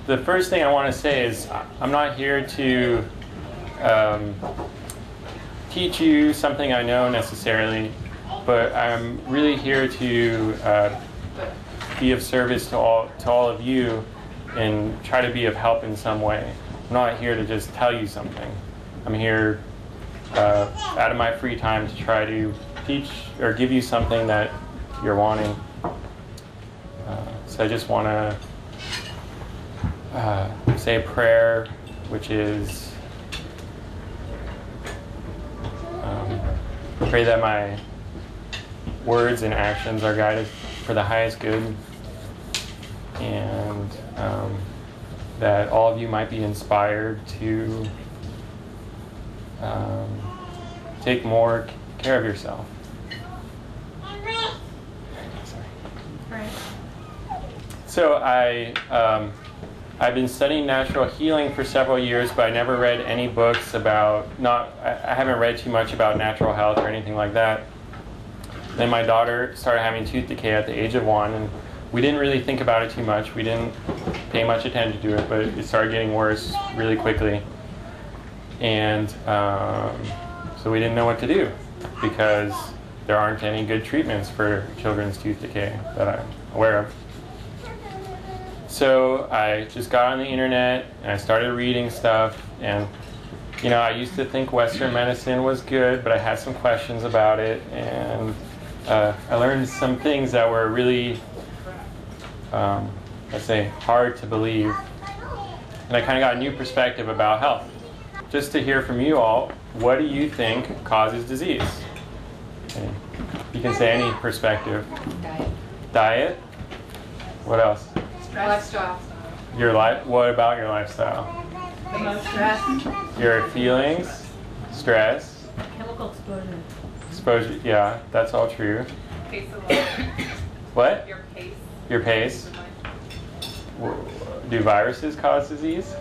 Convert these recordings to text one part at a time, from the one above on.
the first thing I want to say is I'm not here to teach you something I know necessarily, but I'm really here to be of service to all of you and try to be of help in some way. I'm not here to just tell you something. I'm here out of my free time to try to teach or give you something that you're wanting. So I just want to say a prayer, which is pray that my words and actions are guided for the highest good, and that all of you might be inspired to take more care of yourself. Right. So I've been studying natural healing for several years, but I never read any books about, I haven't read too much about natural health or anything like that. Then my daughter started having tooth decay at the age of 1, and we didn't really think about it too much. We didn't pay much attention to it, but it started getting worse really quickly. And so we didn't know what to do because there aren't any good treatments for children's tooth decay that I'm aware of. So I just got on the internet and I started reading stuff, and I used to think Western medicine was good, but I had some questions about it, and I learned some things that were really, let's say, hard to believe, and I kind of got a new perspective about health. Just to hear from you all, what do you think causes disease? Okay. You can say any perspective. Diet? What else? Lifestyle. Your life. What about your lifestyle? The most stress. Your feelings, stress, Chemical exposure. exposure. Yeah, that's all true. Pace of life. What? Your pace. Your pace. Do viruses cause disease?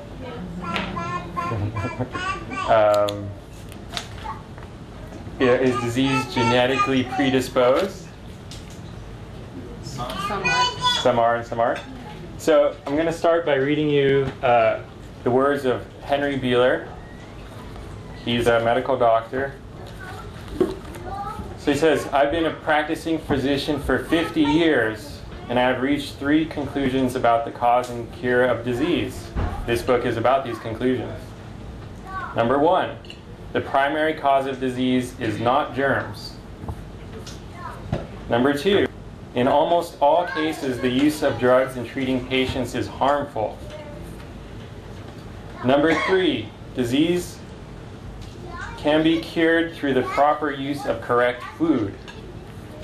Is disease genetically predisposed? Some Some are and some aren't. So I'm going to start by reading you the words of Henry Beeler. He's a medical doctor. So he says, I've been a practicing physician for 50 years, and I have reached 3 conclusions about the cause and cure of disease. This book is about these conclusions. Number 1, the primary cause of disease is not germs. Number 2, in almost all cases, the use of drugs in treating patients is harmful. Number 3, disease can be cured through the proper use of correct food.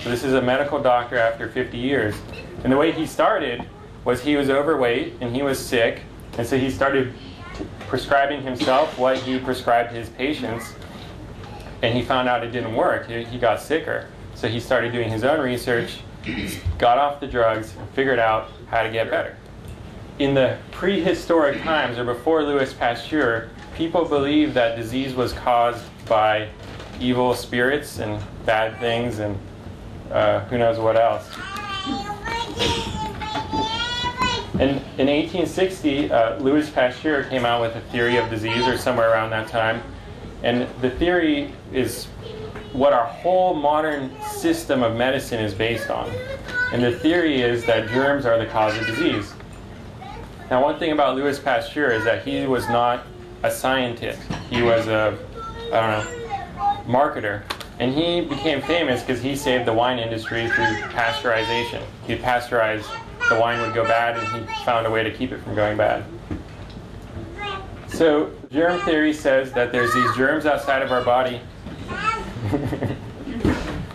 So this is a medical doctor after 50 years. And the way he started was he was overweight and he was sick, and so he started prescribing himself what he prescribed his patients, and he found out it didn't work. He got sicker. So he started doing his own research, got off the drugs, and figured out how to get better. In the prehistoric times, or before Louis Pasteur, people believed that disease was caused by evil spirits and bad things and who knows what else. In 1860, Louis Pasteur came out with a theory of disease, or somewhere around that time. And the theory is what our whole modern system of medicine is based on. And the theory is that germs are the cause of disease. Now, one thing about Louis Pasteur is that he was not a scientist. He was a, marketer. And he became famous because he saved the wine industry through pasteurization. He'd pasteurize, the wine would go bad, and he found a way to keep it from going bad. So germ theory says that there's these germs outside of our body.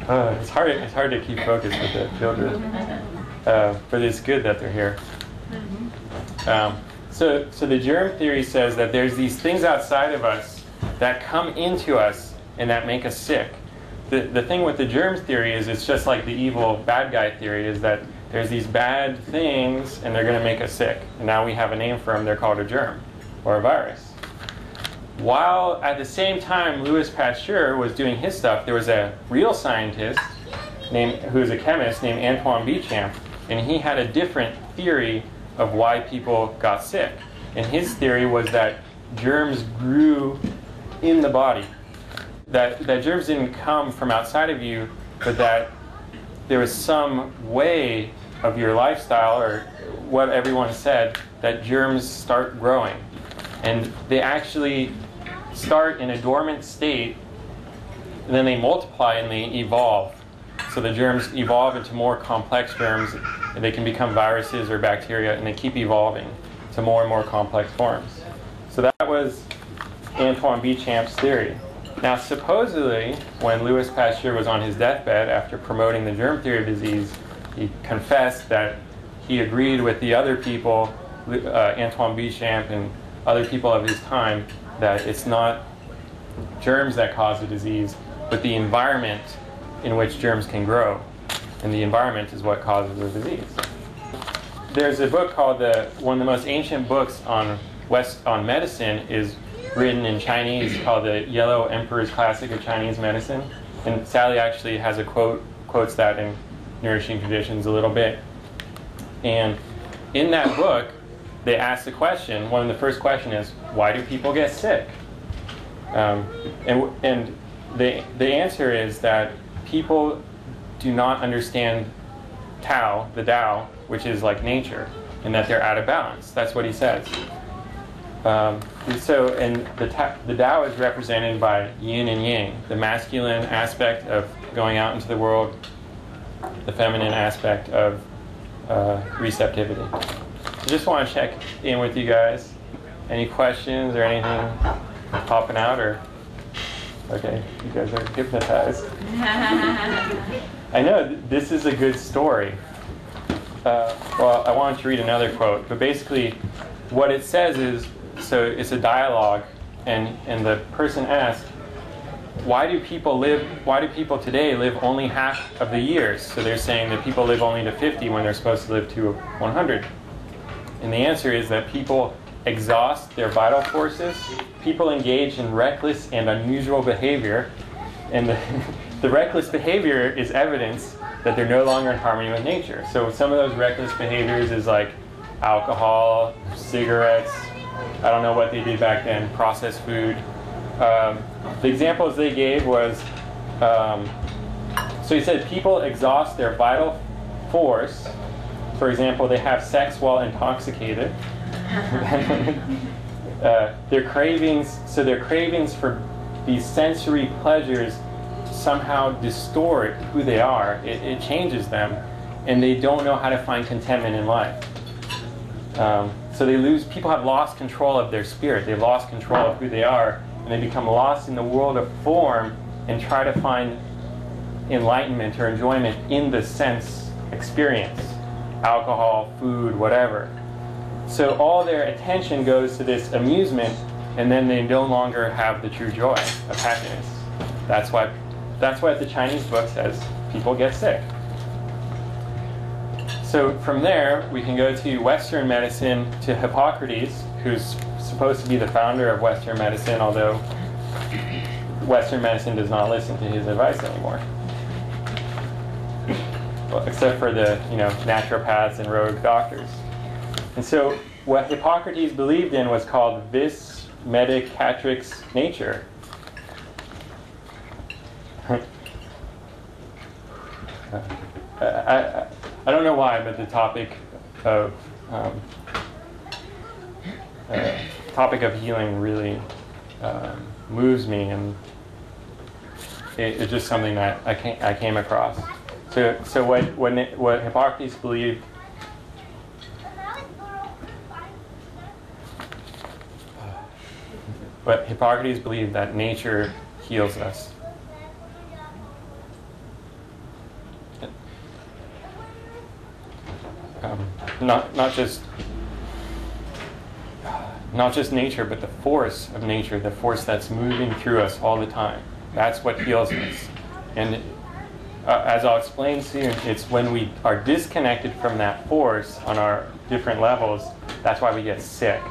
It's hard to keep focused with the children, but it's good that they're here. So the germ theory says that there's these things outside of us that come into us and that make us sick. The thing with the germ theory is it's just like the evil bad guy theory, is that there's these bad things and they're going to make us sick. And now we have a name for them. They're called a germ or a virus. While at the same time Louis Pasteur was doing his stuff, there was a real scientist who was a chemist named Antoine Béchamp, and he had a different theory of why people got sick. And his theory was that germs grew in the body. That germs didn't come from outside of you, but that there was some way of your lifestyle, or what everyone said, that germs start growing. And they actually start in a dormant state, and then they multiply and they evolve. So the germs evolve into more complex germs, and they can become viruses or bacteria, and they keep evolving to more and more complex forms. So that was Antoine Béchamp's theory. Now, supposedly, when Louis Pasteur was on his deathbed after promoting the germ theory of disease, he confessed that he agreed with the other people, Antoine Béchamp and other people of his time, that it's not germs that cause the disease, but the environment in which germs can grow. And the environment is what causes the disease. There's a book called one of the most ancient books on medicine is written in Chinese, called the Yellow Emperor's Classic of Chinese Medicine. And Sally actually has a quotes that in Nourishing Traditions a little bit. And in that book, they ask the question, one of the first questions is, why do people get sick? And the answer is that people do not understand Tao, the Tao, which is like nature, and that they're out of balance. That's what he says. And the Tao is represented by yin and yang, the masculine aspect of going out into the world, the feminine aspect of receptivity. So just want to check in with you guys. Any questions or anything popping out? Or okay, you guys are hypnotized. I know this is a good story. Well, I wanted to read another quote, but basically what it says is, so it's a dialogue, and the person asks, why do people today live only half of the years? So they're saying that people live only to 50 when they're supposed to live to 100. And the answer is that people exhaust their vital forces, people engage in reckless and unusual behavior, and the reckless behavior is evidence that they're no longer in harmony with nature. So some of those reckless behaviors is like alcohol, cigarettes, I don't know what they did back then, processed food. The examples they gave was, so he said people exhaust their vital force. For example, they have sex while intoxicated. Their cravings for these sensory pleasures somehow distort who they are. It changes them, and they don't know how to find contentment in life. So people have lost control of their spirit. They've lost control of who they are, and they become lost in the world of form and try to find enlightenment or enjoyment in the sense experience, alcohol, food, whatever. So all their attention goes to this amusement, and then they no longer have the true joy of happiness. That's why the Chinese book says people get sick. So from there, we can go to Western medicine, to Hippocrates, who's supposed to be the founder of Western medicine, although Western medicine does not listen to his advice anymore. Well, except for the naturopaths and rogue doctors. And so what Hippocrates believed in was called vis medicatrix nature. I don't know why, but the topic of healing really moves me, and it's just something that I came across. So what Hippocrates believed. But Hippocrates believed that nature heals us. Not just nature, but the force of nature, the force that's moving through us all the time. That's what heals us. And as I'll explain soon, it's when we are disconnected from that force on our different levels, that's why we get sick.